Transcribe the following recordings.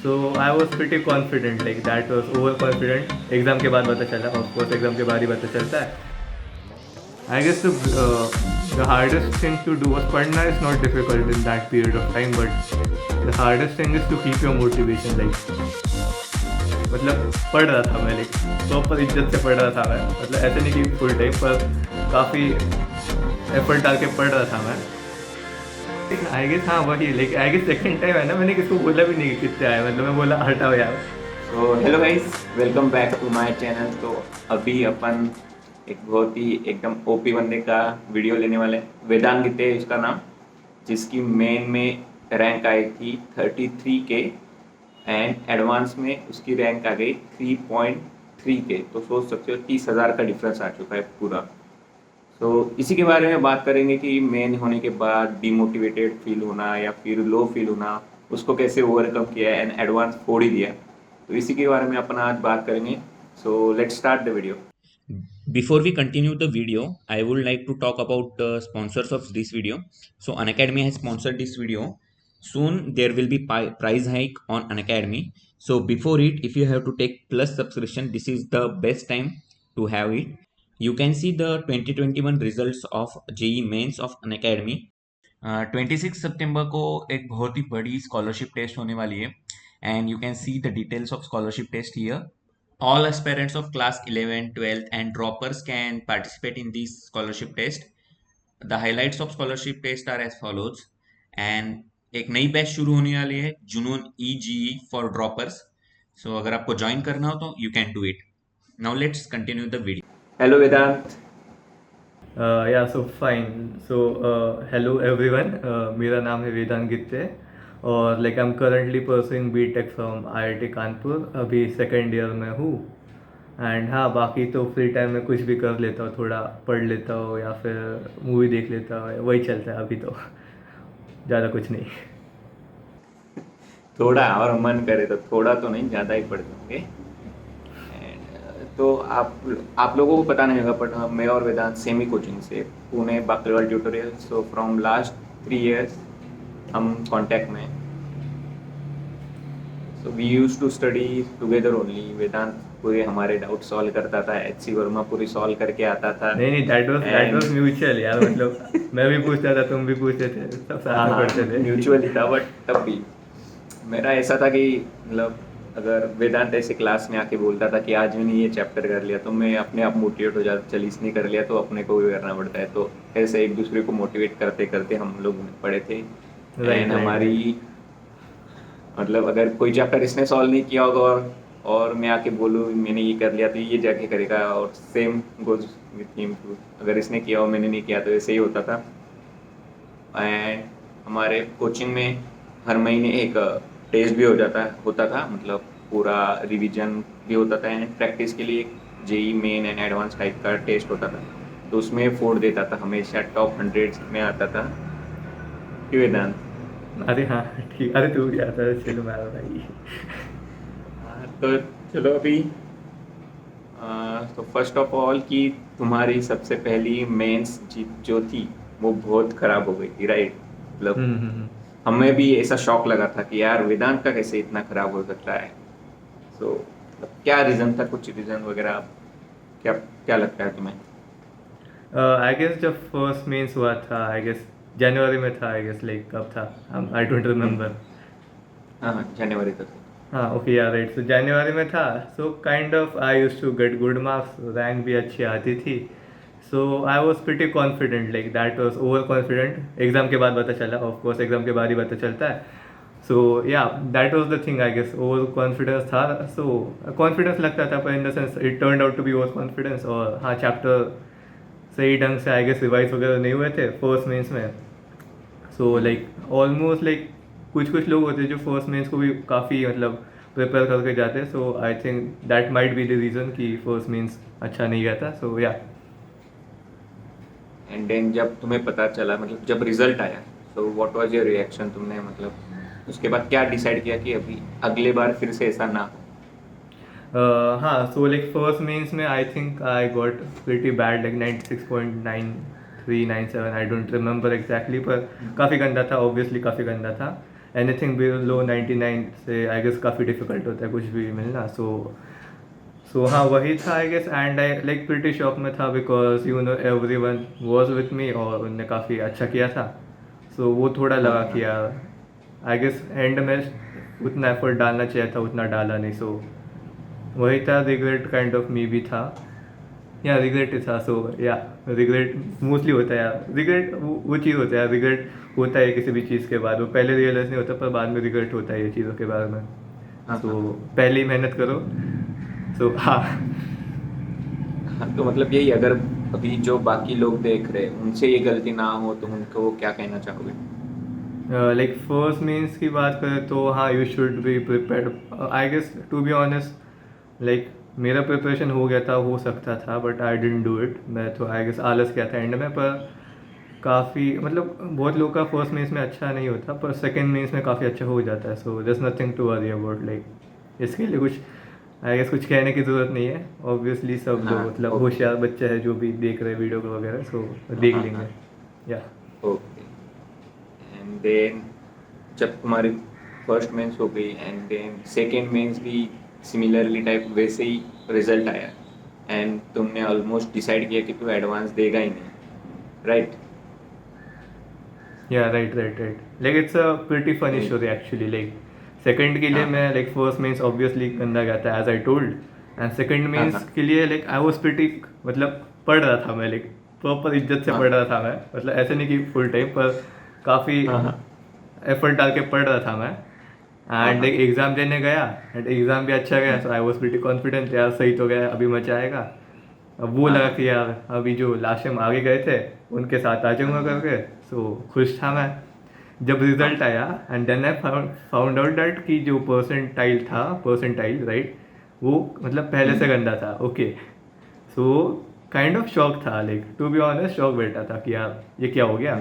So I was pretty confident, like that was overconfident. Exam के बाद पता चला, ऑफ कोर्स एग्ज़ाम के बाद ही पता चलता है. I guess the hardest thing to do was पढ़ना is not difficult in that period of time, but the hardest thing is to keep your motivation. Like मतलब पढ़ रहा था मैं, लाइक प्रॉपर इज्जत से पढ़ रहा था मैं, मतलब ऐसे नहीं कि फुल टाइम, पर काफ़ी एफर्ट डाल के पढ़ रहा था मैं. आई गेस हाँ वही, like I guess second time है ना, मैंने किसको बोला भी नहीं कि कितने आए, मतलब मैं बोला हटाओ यार. तो hello guys, welcome back to my channel. तो अभी अपन एक बहुत ही एकदम ओपी बंदे का वीडियो लेने वाले हैं। वेदांत गिते है उसका नाम, जिसकी मेन में रैंक आई थी 33 के एंड एडवांस में उसकी रैंक आ गई 3.3 के। तो सोच सकते हो 30,000 का डिफरेंस आ चुका है पूरा। तो इसी के बारे में बात करेंगे कि मेन होने के बाद डिमोटिवेटेड फील होना या फिर लो फील होना, उसको कैसे ओवरकम किया एंड एडवांस फोड़ ही दिया। तो इसी के बारे में अपन आज बात करेंगे। So let's start the video. Before we continue the video, I would like to talk about the sponsors of this video. So Unacademy has sponsored this video. Soon there will be price hike on Unacademy. So before it, if you have to take plus subscription, this is the best time to have it. You can see the 2021 results of JEE Mains of Unacademy. 26 सितंबर को एक बहुत ही बड़ी scholarship test होने वाली है, and you can see the details of scholarship test here. All aspirants of class 11, 12th and droppers can participate in this scholarship test. The highlights of scholarship test are as follows. And एक नई batch शुरू होने वाली है, जुनून EGE for droppers. सो अगर आपको join करना हो तो you can do it. Now let's continue the video. Hello Vedant. Yeah so fine. So hello everyone, मेरा नाम है वेदांत गित्ते और like I am currently pursuing BTech from IIT Kanpur. अभी सेकेंड ईयर में हूँ. एंड हाँ, बाकी तो फ्री टाइम में कुछ भी कर लेता हूँ, थोड़ा पढ़ लेता हूँ या फिर मूवी देख लेता हूँ, वही चलता है अभी तो. ज़्यादा कुछ नहीं. थोड़ा और मन करे तो थोड़ा तो नहीं, ज़्यादा ही पढ़ होंगे। तो आप लोगों को पता नहीं होगा, बट मैं और वेदांत सेमी कोचिंग से Pune Bakliwal tutorial. So from last 3 years हम कांटेक्ट में। So we use to study together only. Vedant पूरे हमारे डाउट सॉल्व करता था, HC वर्मा पूरी सॉल्व करके आता था। नहीं, दैट वाज म्यूचुअल यार, मतलब मैं भी पूछता था, तुम भी पूछते थे, सब साथ में पढ़ते थे. म्यूचुअली था, बट तब भी मेरा ऐसा था कि मतलब अगर वेदांत ऐसे क्लास में आके बोलता था कि आज मैंने ये चैप्टर कर लिया, तो मैं अपने आप मोटिवेट हो जाता, चल इसने कर लिया तो अपने को भी करना पड़ता है। तो ऐसे एक दूसरे को मोटिवेट करते करते हम लोग पढ़े थे। एंड हमारी मतलब अगर कोई चैप्टर इसने सॉल्व नहीं किया होगा और मैं आके बोलूँ मैंने ये कर लिया, तो ये जाके करेगा। और same goes with him too, अगर इसने किया और मैंने नहीं किया तो ऐसे ही होता था। एंड हमारे कोचिंग में हर महीने एक टेस्ट भी होता था, मतलब पूरा रिवीजन भी होता था एंड प्रैक्टिस के लिए JEE main and advance type का टेस्ट होता था। तो उसमें 4 देता था, हमेशा टॉप 100 में आता था। क्यों वेदांत? अरे हाँ ठीक, अरे तू भी आता है, चलो मारो भाई. तो चलो अभी तो फर्स्ट ऑफ ऑल कि तुम्हारी सबसे पहली मेंस जो थी वो बहुत खराब हो गई थी, राइट? मतलब हमें भी ऐसा शॉक लगा था कि यार वेदांत का कैसे इतना खराब हो सकता है। सो क्या रीज़न था, कुछ रीज़न वगैरह क्या लगता है तुम्हें? आई गेस जब फर्स्ट मेंस हुआ था, आई गेस जनवरी में था, आई गेस लाइक कब था, आई डोंट रिमेम्बर. हाँ, जनवरी तक। हाँ ओके यार, राइट. सो जनवरी में था. So kind of I used to get good marks, rank भी अच्छी आती थी. So I was pretty confident, like that was over confident. Exam के बाद पता चला, ऑफ कोर्स एग्ज़ाम के बाद ही पता चलता है. So yeah that was the thing, I guess over confidence था. सो कॉन्फिडेंस लगता था, पर in the sense it turn out to be over confidence. और हाँ, चैप्टर सही ढंग से आई गेस रिवाइज वगैरह नहीं हुए थे फर्स्ट मेंस में. सो लाइक ऑलमोस्ट लाइक कुछ लोग होते हैं जो फर्स्ट मेंस को भी काफ़ी मतलब प्रिपेयर करके जाते हैं. So I think that might be the reason कि फर्स्ट मेंस अच्छा नहीं गया था. सो या. एंड देन जब तुम्हें पता चला, मतलब जब रिजल्ट आया, तो व्हाट वाज योर रिएक्शन? तुमने मतलब उसके बाद क्या डिसाइड किया कि अभी अगले बार फिर से ऐसा ना हो? हाँ, सो लाइक फर्स्ट मेंस में I think I got pretty bad, like 96.9397, I don't remember exactly, पर काफ़ी गंदा था, ऑब्वियसली काफ़ी गंदा था. एनीथिंग बिलो 99 से आई गेस काफ़ी डिफिकल्ट होता है कुछ भी मिलना. सो हाँ वही था I guess. And I like pretty shock में था because you know everyone was with me और उनने काफ़ी अच्छा किया था. सो वो थोड़ा लगा कि यार आई गेस एंड में उतना एफर्ट डालना चाहिए था, उतना डाला नहीं. सो वही था. रिग्रेट काइंड ऑफ मी भी था या रिग्रेट ही था. सो या रिग्रेट मोस्टली होता है यार. रिग्रेट वो चीज़ होता है. रिग्रेट होता है किसी भी चीज़ के बाद. वो पहले रियलाइज़ नहीं होता पर बाद में रिग्रेट होता है ये चीज़ों के बारे में. तो पहले ही मेहनत करो. सो हाँ हाँ, तो मतलब यही, अगर अभी जो बाकी लोग देख रहे हैं उनसे ये गलती ना हो तो उनको क्या कहना चाहोगे? लाइक फर्स्ट मीन्स की बात करें तो हाँ you should be prepared I guess. To be honest like मेरा प्रिपरेशन हो गया था, हो सकता था but I didn't do it. मैं तो आई गेस आलस किया था एंड में. पर काफ़ी मतलब बहुत लोग का फर्स्ट मीन्स में अच्छा नहीं होता पर सेकंड मीन्स में काफ़ी अच्छा हो जाता है. So there is nothing to worry about. Like इसके लिए कुछ आई गेस कुछ कहने की ज़रूरत नहीं है. ऑब्वियसली सब लोग हाँ, मतलब okay. होशियार बच्चे हैं जो भी देख रहे हैं वीडियो को वगैरह. सो देख हाँ, लेंगे. हाँ. या ओके. एंड देन जब तुम्हारी फर्स्ट मेंस हो गई एंड देन सेकेंड मेंस भी सिमिलरली टाइप वैसे ही रिजल्ट आया एंड तुमने ऑलमोस्ट डिसाइड किया कि तू एडवांस देगा ही नहीं, राइट? या right. Like it's a pretty funny story actually. Like second के लिए हाँ. मैं लाइक फर्स्ट मीन्स ऑब्वियसली गंदा गया था as I told. And second हाँ. मीन्स के लिए लाइक आई वाज प्रिटी मतलब पढ़ रहा था मैं. लाइक प्रॉपर इज्जत से हाँ. पढ़ रहा था मैं. मतलब ऐसे नहीं कि फुल टाइम पर काफ़ी हाँ. एफर्ट डाल के पढ़ रहा था मैं. एंड एक एग्ज़ाम देने गया एंड एग्ज़ाम भी अच्छा गया. सो आई वाज प्रिटी कॉन्फिडेंट यार सही तो गया, अभी मजा आएगा. अब वो लगा कि यार अभी जो लास्ट टाइम आगे गए थे उनके साथ आ जाऊँगा करके. सो खुश था मैं. जब रिजल्ट आया and then I found out that कि जो परसेंटाइल राइट वो मतलब पहले से गंदा था. Okay. So kind of shock था. Like to be honest shock बैठा था कि यार ये क्या हो गया.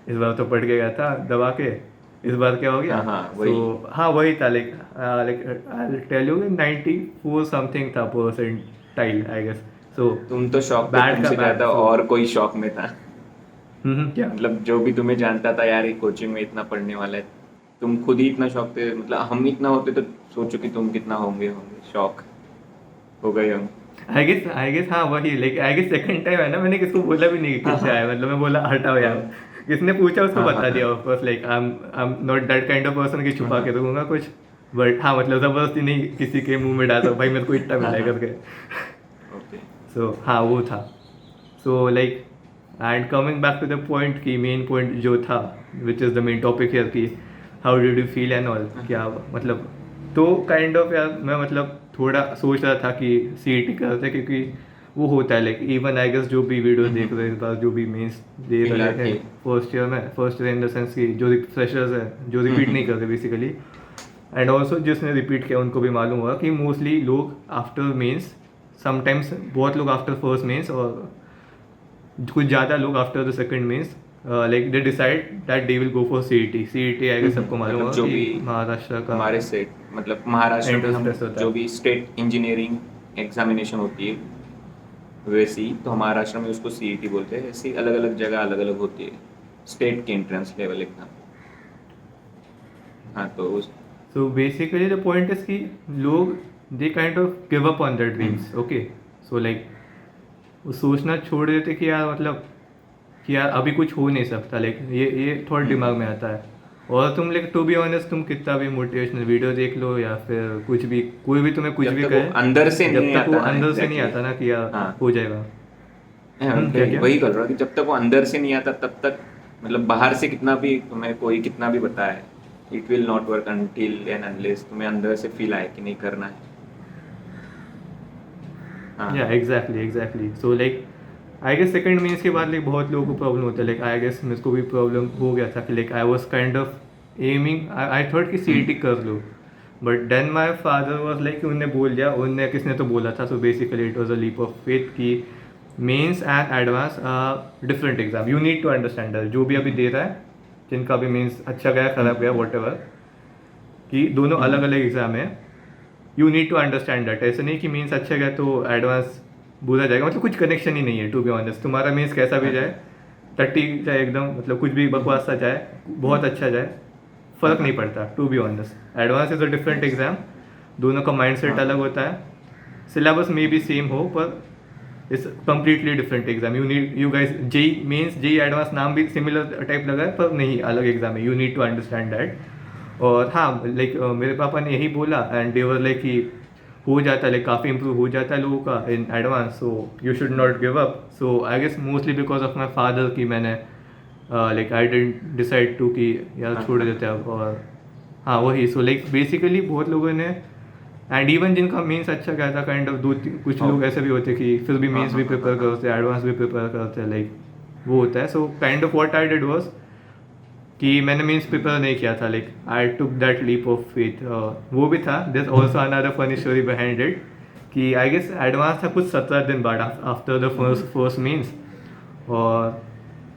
इस बार तो पढ़ के गया था दबा के, इस बार क्या हो गया. हाँ वही था. Like I tell you 94 something था परसेंटाइल आई गेस. सो तुम तो शॉक Bad तुमसे का bad, ज़्यादा so- और कोई शॉक में था. क्या मतलब जो भी तुम्हें जानता था यार ये कोचिंग में इतना पढ़ने वाला है, तुम खुद ही इतना शॉक थे. मतलब हम इतना होते तो सोचो कि तुम कितना होंगे शॉक हो गए हम. आई गेस हाँ वही. Like I guess second time है ना, मैंने किसको बोला भी नहीं कि किससे आया. मतलब मैं बोला हटाओ यार. किसने पूछा उसको हाँ, बता हाँ, दिया of course. Like I am not that kind of person कि छुपा के रखूंगा कुछ. बट हाँ मतलब ज़बरदस्ती नहीं किसी के मुंह में डालता भाई मेरे को इतना मिला है करके. ओके. सो हाँ वो था. So like and coming back to the point की मेन पॉइंट जो था which is the main topic here की how did you feel and all. क्या मतलब तो काइंड ऑफ यार मैं मतलब थोड़ा सोच रहा था कि CET करते क्योंकि वो होता है. लाइक इवन आई गेस जो भी वीडियो देख रहे हैं इस बार जो भी मेंस दे रहे हैं first year in the sense की जो फ्रेशर्स है जो रिपीट नहीं करते बेसिकली. एंड ऑल्सो जिसने रिपीट किया उनको भी मालूम होगा कि मोस्टली लोग आफ्टर मेंस समटाइम्स बहुत लोग आफ्टर फर्स्ट मेंस और कुछ ज़्यादा लोग after the second Mains like they decide that they will go for CET. I guess सबको मालूम होगा जो कि भी महाराष्ट्र का हमारे स्टेट मतलब महाराष्ट्र में हम Entrance test होता है. जो भी स्टेट इंजीनियरिंग एग्जामिनेशन होती है वैसी तो महाराष्ट्र में उसको CET बोलते हैं. ऐसी अलग अलग जगह अलग अलग होती है स्टेट की एंट्रेंस लेवल एग्जाम. हाँ तो so basically the point is कि लोग they kind of give up on their dreams. Okay. So like वो सोचना छोड़ देते कि यार मतलब कि यार अभी कुछ हो नहीं सकता. लाइक ये थॉट दिमाग में आता है. और तुम लाइक टू बी ऑनेस्ट तुम कितना भी मोटिवेशनल वीडियो देख लो या फिर कुछ भी कोई भी तुम्हें कुछ जब भी तक कहे वो अंदर से जब नहीं तक वो आता ना, अंदर से नहीं exactly. आता ना कि यार हाँ. हो जाएगा. क्या? वही कर रहा हूँ कि जब तक वो अंदर से नहीं आता तब तक मतलब बाहर से कितना भी तुम्हें कोई कितना भी बताए it will not work until and unless तुम्हें अंदर से फील आए कि नहीं करना है. हाँ. Yeah exactly. So like I guess second Mains के बाद लाइक बहुत लोगों को प्रॉब्लम होता है. लाइक आई गेस मेरे को भी प्रॉब्लम हो गया था कि like I was kind of aiming I thought कि CET कर लो. But then my father was like उनने बोल दिया उनने किसने तो बोला था. So basically it was a leap of faith कि mains and advance different exam. You need to understand जो भी अभी दे रहा है जिनका भी मीन्स अच्छा गया खराब गया वॉट एवर कि दोनों अलग अलग एग्जाम है. You need to understand that. ऐसे नहीं कि मीन्स अच्छा गया तो एडवांस बुरा जाएगा. मतलब कुछ कनेक्शन ही नहीं है टू बी ऑनेस्ट. तुम्हारा मीन्स कैसा भी जाए 30 जाए एकदम मतलब कुछ भी बकवास सा जाए बहुत अच्छा जाए फ़र्क नहीं पड़ता, to be honest. Advance is a different exam, दोनों का माइंडसेट हाँ। अलग होता है, सिलेबस में भी सेम हो पर it's completely different exam. You guys JEE Mains JEE advance नाम भी सिमिलर टाइप लगा है पर नहीं, अलग एग्जाम है, you need to understand that. और हाँ लाइक मेरे पापा ने यही बोला एंड दे वर लाइक कि हो जाता है, लाइक काफ़ी इंप्रूव हो जाता है लोगों का in advance, so you should not give up. So I guess mostly because of my father कि मैंने like I didn't decide to कि यार हाँ, छोड़ हाँ। देते हैं अब। और हाँ वही, सो लाइक बेसिकली बहुत लोगों ने एंड इवन जिनका मेंस अच्छा गया था काइंड ऑफ कुछ लोग ऐसे भी होते कि फिर भी हाँ, मेंस हाँ, भी हाँ, प्रिपेयर हाँ, करते हैं, एडवांस भी प्रिपेयर करते हैं, लाइक वो होता है। So kind of what I did was कि मैंने मेंस प्रिपेयर नहीं किया था, like I took that leap of faith. वो भी था, this also another funny story behind it कि आई गेस एडवांस था कुछ 17 दिन बाद आफ्टर द फर्स्ट मीन्स, और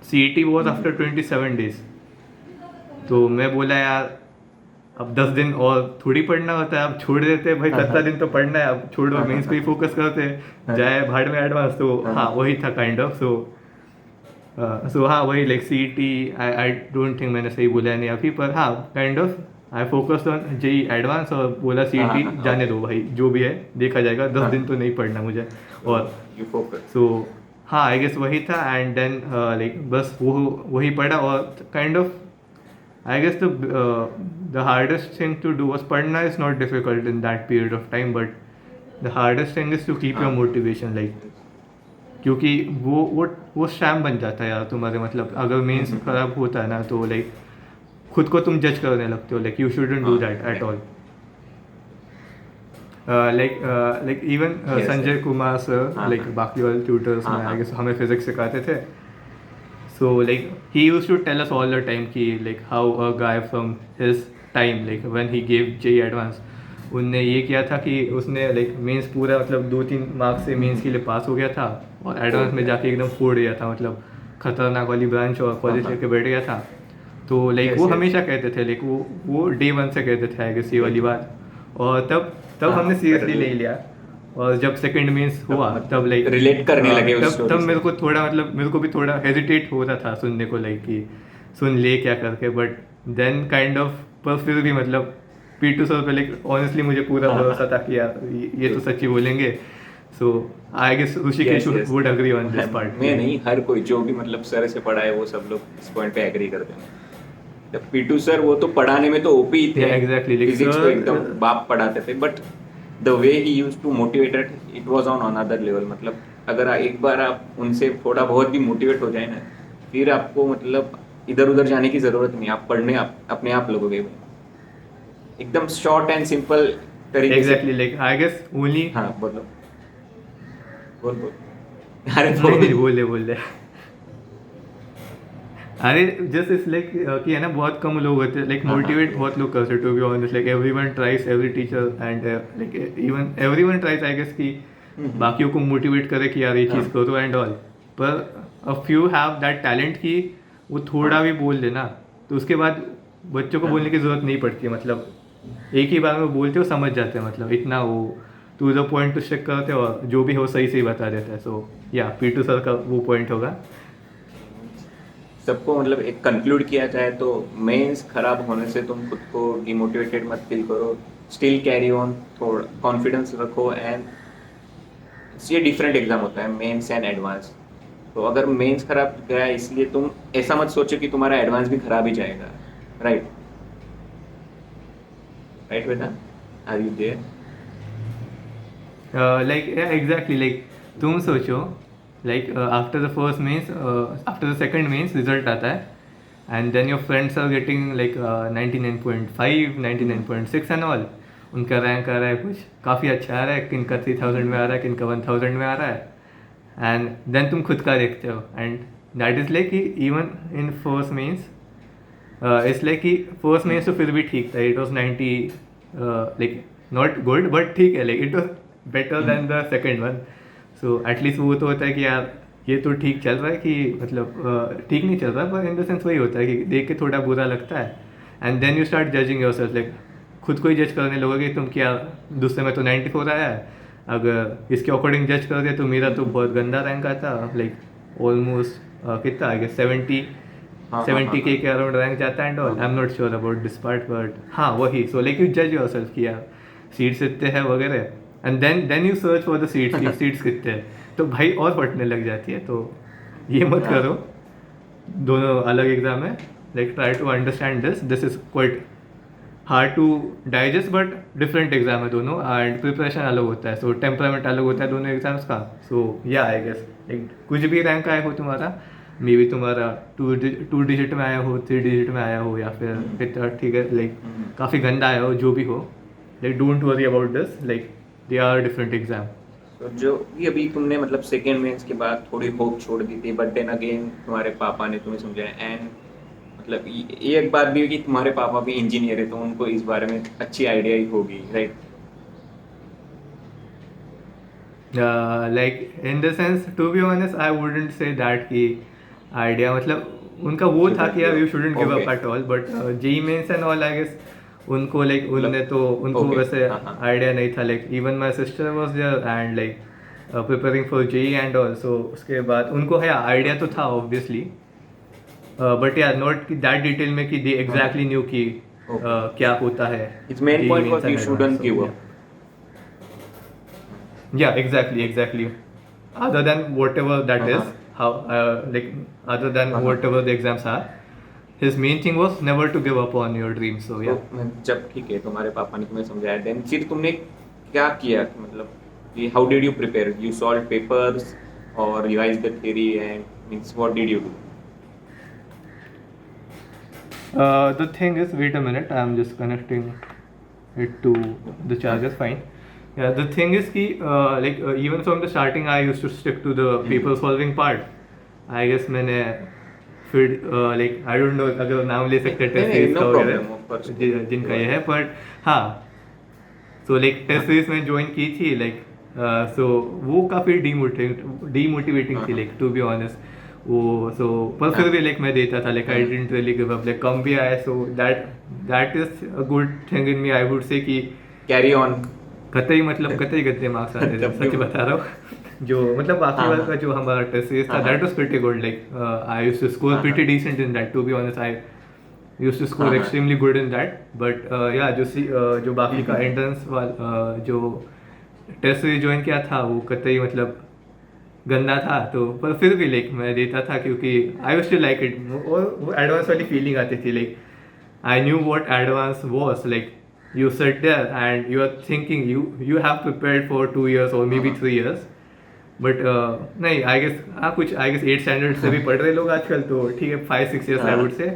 C E T was after 27 days। तो मैं बोला यार अब 10 दिन और थोड़ी पढ़ना होता है, अब छोड़ देते हैं भाई, हाँ, 17 दिन तो पढ़ना है, अब छोड़ो हाँ, मेंस पे ही हाँ, फोकस करते हैं, हाँ। जाए भाड़ में एडवांस। तो हाँ, हाँ वही था काइंड ऑफ। सो हाँ वही like C T, I don't think मैंने सही बोला है नहीं अभी, पर हाँ kind of I focused on JEE advance और बोला सी हाँ, टी हाँ, जाने okay. दो भाई, जो भी है देखा जाएगा, 10 दिन हाँ। तो नहीं पढ़ना मुझे। और यू फोकस। सो हाँ आई गेस वही था एंड देन लाइक बस वो वही पढ़ा। और kind of I guess the hardest thing to do was पढ़ना is not difficult in that period of time, but the hardest thing is to keep your हाँ। motivation, like क्योंकि वो sham बन जाता है यार तुम्हारे, मतलब अगर मेंस खराब होता है ना तो लाइक खुद को तुम जज करने लगते हो, लाइक यू शुडंट डू हाँ, that at right. All. Like even Yes, Sanjay yes. Kumar sir, हाँ, लाइक हाँ। बाकी वाले ट्यूटर्स हाँ, में आई हाँ। गेस हमें फिजिक्स सिखाते थे। So like he used to tell us all the time कि like how a guy from his time like when he gave JEE advance, उनने ये किया था कि उसने like मेंस पूरा मतलब 2-3 मार्क्स से मेंस के लिए पास हो गया था और एडवांस में जाके एकदम फोड़ दिया था, मतलब खतरनाक वाली ब्रांच और कॉलेज हाँ, लेके बैठ गया था। तो लाइक Yes, वो yes. हमेशा कहते थे, लाइक वो डे 1 से कहते थे आई गेस ये वाली बात। और तब हाँ, हमने सीरियसली पर- नहीं लिया, और जब सेकंड मीन्स हुआ तब लाइक relate करने लगे उस story तब से। मेरे को थोड़ा मतलब मेरे को भी थोड़ा हेजिटेट हो रहा था सुनने को, लाइक कि सुन ले क्या करके, बट देन काइंड ऑफ पर फिर भी मतलब पीटू सर पे लाइक ऑनेस्टली मुझे पूरा हाँ, भरोसा हाँ। था कि यार ये तो सच्ची बोलेंगे। So I guess Rishikesh Yes, yes. Would agree on this part. मैं नहीं, हर कोई जो भी मतलब सर से पढ़ा है वो सब लोग इस पॉइंट पे एग्री करते हैं। जब पीटू सर वो तो पढ़ाने में तो ओपी ही थे, Yeah, exactly. Like, फिजिक्स को sir- एकदम बाप पढ़ाते थे, but the way he use to motivated it was on another level. मतलब अगर एक बार आप उनसे थोड़ा बहुत भी मोटिवेट हो जाए ना, फिर आपको मतलब इधर उधर जाने की जरूरत नहीं, आप पढ़ने अपने आप लगोगे। एकदम शॉर्ट एंड सिंपल तरीके exactly like I guess only से। हाँ बोलो, बोल अरे नहीं नहीं बोल दे अरे जस्ट इस लाइक कि है ना, बहुत कम लोग होते हैं लाइक हाँ, मोटिवेट हाँ। बहुत लोग करते, to be honest, like everyone tries, every teacher and like even everyone tries I guess कि बाकियों को मोटिवेट करे कि यार ये चीज़ हाँ। करो एंड ऑल। पर a few have that talent कि वो थोड़ा भी बोल देना तो उसके बाद बच्चों को बोलने की ज़रूरत नहीं पड़ती है, मतलब एक ही बार में बोलते हो समझ जाते हैं, मतलब इतना वो to the point to stick करते हो और जो भी हो सही सही बता देता है। सो या पीटू सर का वो पॉइंट होगा। सबको मतलब एक कंक्लूड किया जाए तो मेंस खराब होने से तुम खुद को डिमोटिवेटेड मत फील करो, स्टिल कैरी ऑन, थोड़ा कॉन्फिडेंस रखो। एंड ये डिफरेंट एग्जाम होता है मेंस एंड एडवांस। तो अगर मेंस खराब गया इसलिए तुम ऐसा मत सोचो कि तुम्हारा एडवांस भी खराब ही जाएगा। राइट राइट बेटा, are you there? Like exactly like तुम सोचो like after the first Mains after the second Mains result आता है and then your friends are getting like 99.5 99.6 and all, उनका रैंक आ रहा है कुछ काफ़ी अच्छा आ रहा है, किनका 3000 में आ रहा है, किनका 1000 में आ रहा है, एंड देन तुम खुद का देखते हो एंड दैट इज़ लाइक कि even in first means it's like कि फर्स्ट मीन्स तो फिर भी ठीक था, it was 90 like not good but ठीक है, like it was better than the second one. So at least वो तो होता है कि यार ये तो ठीक चल रहा है, कि मतलब ठीक नहीं चल रहा पर इन द सेंस वही होता है कि देख के थोड़ा बुरा लगता है and then you start judging yourself, like खुद को ही जज करने लगोगे तुम क्या दूसरे में तो 94 आया है, अगर इसके अकॉर्डिंग जज कर दे तो मेरा तो बहुत गंदा रैंक आता, लाइक ऑलमोस्ट कितना आ गया हाँ, 70K हाँ। के अराउंड रैंक जाता है and all. I am not sure about this part but हाँ वही। सो लाइक यू जज योर सेल्फ कि यार सीट्स कितने हैं वगैरह and then you search for the seats कि सीट्स कितने हैं, तो भाई और फटने लग जाती है। तो ये मत हाँ। करो, दोनों अलग एग्जाम है। Like try to understand this is quite hard to digest but different exam है दोनों एंड प्रिपरेशन अलग होता है, सो टेम्परामेंट अलग होता है दोनों एग्जाम्स का। सो या आई गेस लाइक कुछ भी रैंक आया हो तुम्हारा, मे बी तुम्हारा टू डिजिट में आया हो, 3 डिजिट में आया हो, या फिर कितना ठीक है लाइक काफ़ी गंदा आया हो, जो भी हो, like don't worry about this, like they are different exam. तो जो ये अभी तुमने मतलब सेकेंड मेंस के बाद थोड़ी होप छोड़ दी थी, बट देन अगेन तुम्हारे पापा ने तुम्हें समझाया एंड मतलब ये एक बात भी है कि तुम्हारे पापा भी इंजीनियर है, तो उनको इस बारे में अच्छी आइडिया ही होगी, right? Like in the sense to be honest I wouldn't say that कि आइडिया, मतलब उनका वो था कि यार you shouldn't give up Okay. At all, but JEE Mains and all I guess उनको लाइक उनने तो उनको Okay. वैसे हाँ, हाँ. आइडिया नहीं था। Like even my sister was there and like preparing for JEE and all, so उसके बाद उनको है आइडिया तो था ऑब्वियसली, बट यार नॉट कि दैट डिटेल में कि दे एग्जैक्टली न्यू कि क्या होता है। Its main JEE point mains was you and shouldn't advanced, give so, up. Yeah, exactly. Other than whatever that is, Uh-huh. how like other than Uh-huh. whatever the exams are, his main thing was never to give up on your dreams. So yeah. तो जब ठीक है तुम्हारे पापा ने तुम्हें समझाया, then फिर तुमने क्या किया, मतलब कि how did you prepare? You solve papers और revise the theory and means what did you do? The thing is, wait a minute, I'm just connecting it to the charger. Fine. Yeah, the thing is कि even from the starting I used to stick to the paper solving part. I guess मैंने फिर like I don't know अगर नाम ले सकते हैं test series का वगैरह जिनका ये है, बट हाँ सो लाइक टेस्ट सीरीज में ज्वाइन की थी लाइक सो वो काफ़ी डीमोटिवेटिंग थी लाइक टू बी ऑनेस्ट वो। सो पर फिर भी लाइक मैं देता था, like I didn't really give up, like कम भी आया, so that is a good thing in me I would say कि कैरी ऑन। कतई मतलब कतई गद्दे मार्क्स आते थे, सच बता रहा हूँ। जो मतलब बाकी वाला का जो हमारा टेस्ट सीरीज था that was pretty good, like I used to score pretty decent in that, to be honest I used to score extremely good in that, but yeah जो बाकी का एंट्रेंस वाला जो टेस्ट सीरीज ज्वाइन किया था वो कतई मतलब गंदा था। तो पर फिर भी लाइक मैं देता था क्योंकि I used to like it, और वो एडवांस वाली फीलिंग आती थी, like I knew what advance was, like you sit there and you are thinking you have prepared for 2 years or maybe 3 years, but नहीं I guess कुछ I guess 8 standard से भी पढ़ रहे लोग आजकल, तो ठीक है 5-6 years I would say,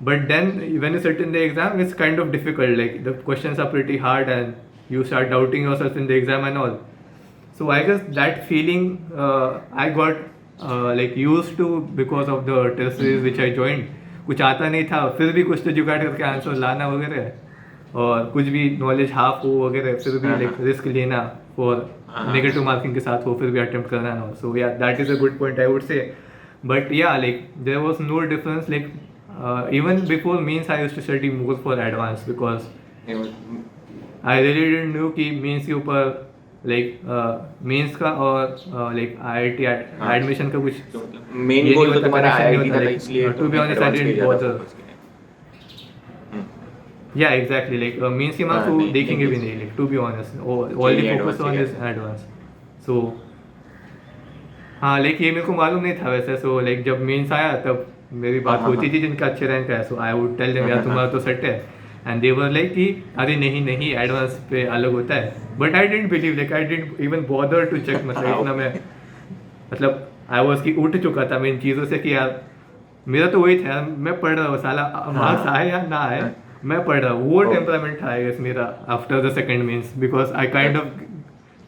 but then when you sit in the exam it's kind of difficult, like the questions are pretty hard and you start doubting yourself in the exam and all. So I guess that feeling I got like used to because of the test series which I joined. कुछ आता नहीं था फिर भी कुछ तो जुगाड़ करके आंसर लाना वगैरह, और कुछ भी नॉलेज हाफ हो वगैरह फिर भी लाइक रिस्क लेना फॉर नेगेटिव मार्किंग के साथ हो फिर भी अटेम्प्ट करना ना। So yeah that is a good point I would say, but yeah like there was no difference, like even before means I used to study more for advance because I really didn't know कि means के ऊपर like means का और like IIT admission का कुछ main goal तो तुम्हारा IIT था, इसलिए to be honest I didn't bother. Yeah, exactly. Like means के मार्क्स वो देखेंगे भी नहीं, like to be honest, all the focus on is advance. So हाँ like ये मेरे को मालूम नहीं था वैसे, so like जब मेंस आया तब मेरी बात होती थी जिनका अच्छे रैंक है, so I would tell them यार तुम्हारा तो सेट है, and they were like कि अरे नहीं एडवांस पे अलग होता है, but I didn't believe, like I didn't even bother to check, मतलब इतना मैं मतलब I was कि उठ चुका था मैं इन चीज़ों से कि यार मेरा तो वही था, मैं पढ़ रहा हूँ साला मार्क्स आए या ना आए मैं पढ़ रहा हूँ, वो टेम्परामेंट था आई गेस मेरा after the second means, because I kind of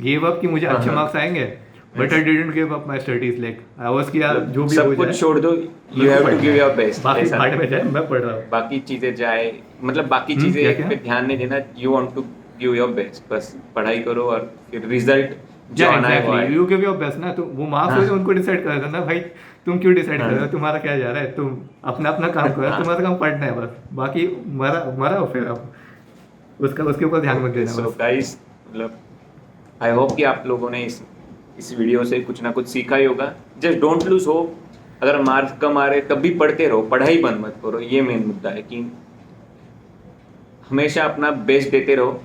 give up कि मुझे अच्छे मार्क्स आएंगे, but I didn't give up my studies, like I was कि यार जो भी हो सब जाए कुछ छोड़ दो, you have to give your best, बाकी भाड़ में जाए मैं पढ़ रहा हूँ, बाकी चीजें जाए मतलब बाकी चीजें क्या? पे ध्यान नहीं देना, you want to give your best, बस पढ़ाई करो और फिर रिजल्ट जो आना है वो आए। यू गिव योर बेस्ट ना, तो वो मार्क्स हो उनको डिसाइड कर देना भाई, तुम क्यों डिसाइड कर रहे हो तुम्हारा क्या जा रहा है, तुम अपना काम करो, तुम्हारा काम पढ़ना है बस, बाकी मरा फिर अब उसके ऊपर ध्यान मत देना। सो गाइस मतलब आई होप कि आप लोगों ने इस वीडियो से कुछ ना कुछ सीखा ही होगा। जस्ट डोंट लूज होप, अगर मार्क्स कम आ रहे तब भी पढ़ते रहो, पढ़ाई बंद मत करो। ये मेन मुद्दा है कि हमेशा अपना बेस्ट देते रहो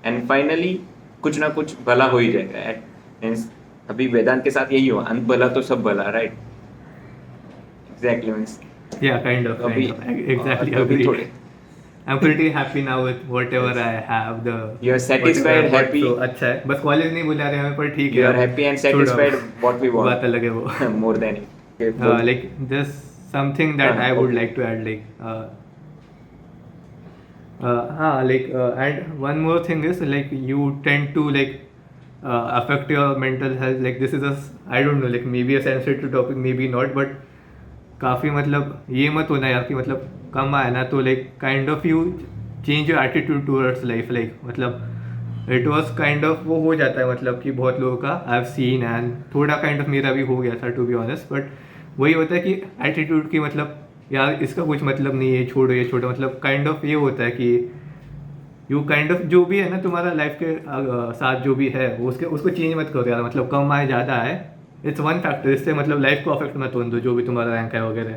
एंड फाइनली कुछ ना कुछ भला हो ही जाएगा। मीन्स अभी वेदांत के साथ यही हुआ, अंत भला तो सब भला, right? Exactly. Means Yeah, kind of, अभी exactly, अभी agreed. थोड़े I'm pretty happy now with whatever I have. You are satisfied, whatever I got, happy. so अच्छा है, बस कॉलेज नहीं बुला रहे हमें, पर ठीक you है। are happy and छोड़ो, satisfied what we बात want अलग है वो। more than it. Okay, both. Like just something that I would okay. like to add, and one more thing is like you tend to affect your mental health. Like this is I don't know, like maybe a sensitive topic, maybe not, but काफ़ी मतलब ये मत होना यार कि मतलब कम आया ना तो like kind of you change your attitude towards life. Like मतलब इट वाज काइंड ऑफ वो हो जाता है, मतलब कि बहुत लोगों का आई हैव सीन, एंड थोड़ा काइंड ऑफ मेरा भी हो गया था टू बी ऑनेस्ट। बट वही होता है कि एटीट्यूड की मतलब यार इसका कुछ मतलब नहीं है, छोड़ो ये छोड़ो, मतलब काइंड ऑफ ये होता है कि यू काइंड ऑफ जो भी है ना तुम्हारा लाइफ के साथ जो भी है उसको चेंज मत करो यार। मतलब कम आए ज़्यादा आए, इट्स वन फैक्टर, इससे मतलब लाइफ को अफेक्ट मत होने दो। जो भी तुम्हारा रैंक है वगैरह,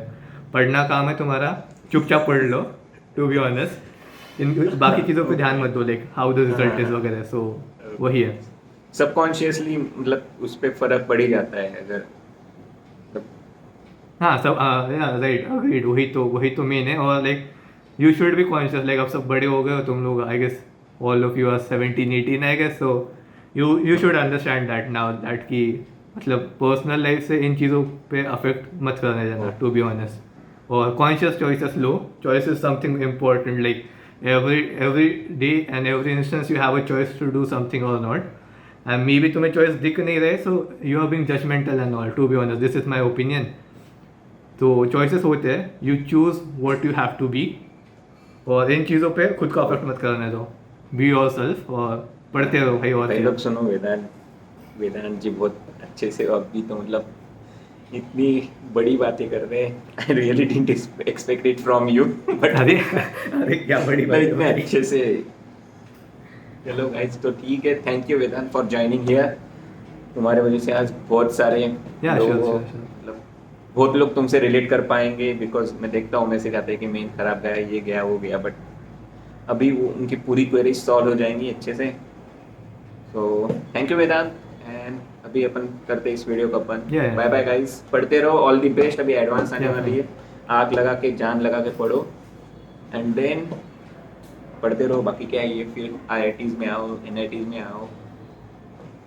पढ़ना काम है तुम्हारा, चुपचाप पढ़ लो टू बी ऑनेस्ट। इन बाकी चीज़ों पे ध्यान मत दो, like how the result is वगैरह। सो वही है, सबकॉन्शियसली मतलब उस पर फर्क पड़ ही जाता है अगर हाँ सब राइट, अग्रीड। वही तो मेन है। और like you should be conscious, like अब सब बड़े हो गए हो तुम लोग, I guess all of you are 17-18 I guess. So you should understand that now, that कि मतलब पर्सनल लाइफ से इन चीज़ों पे अफेक्ट मत करने जाना टू बी ऑनेस्ट। और conscious choices low, choice is something important. Like every day and every instance you have a choice to do something or not, and maybe तुम्हें चॉइस दिख नहीं रहे, so you are being judgmental and all, to be honest, this is my opinion। तो choices होते हैं, you choose what you have to be, और इन चीज़ों पे खुद को अफेक्ट मत करने दो, बी योर सेल्फ और पढ़ते रहो भाई। और भाई लोग सुनो, वेदांत जी बहुत अच्छे से अभी तो मतलब इतनी बड़ी बातें कर रहे हैं। आई really didn't expect it from you, but अरे क्या बड़ी बात इतने है। अच्छे से। चलो गाइस, तो ठीक है, thank you Vedant for joining here. तुम्हारे वजह से आज बहुत सारे मतलब बहुत लोग तुमसे रिलेट कर पाएंगे, बिकॉज मैं देखता हूँ मैसेज आते हैं कि मेन खराब गया, ये गया वो गया, बट अभी वो उनकी पूरी क्वेरीज सॉल्व हो जाएंगी अच्छे से। So thank you Vedant, and अभी अपन करते इस वीडियो को अपन बाय बाय गाइस। पढ़ते रहो, ऑल द बेस्ट। अभी एडवांस आने वाली है, आग लगा के जान लगा के पढ़ो, एंड देन पढ़ते रहो। बाकी क्या है, ये फिर IITs में आओ, NITs में आओ,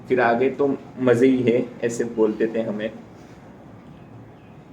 फिर आगे तो मज़े ही है, ऐसे बोलते थे हमें।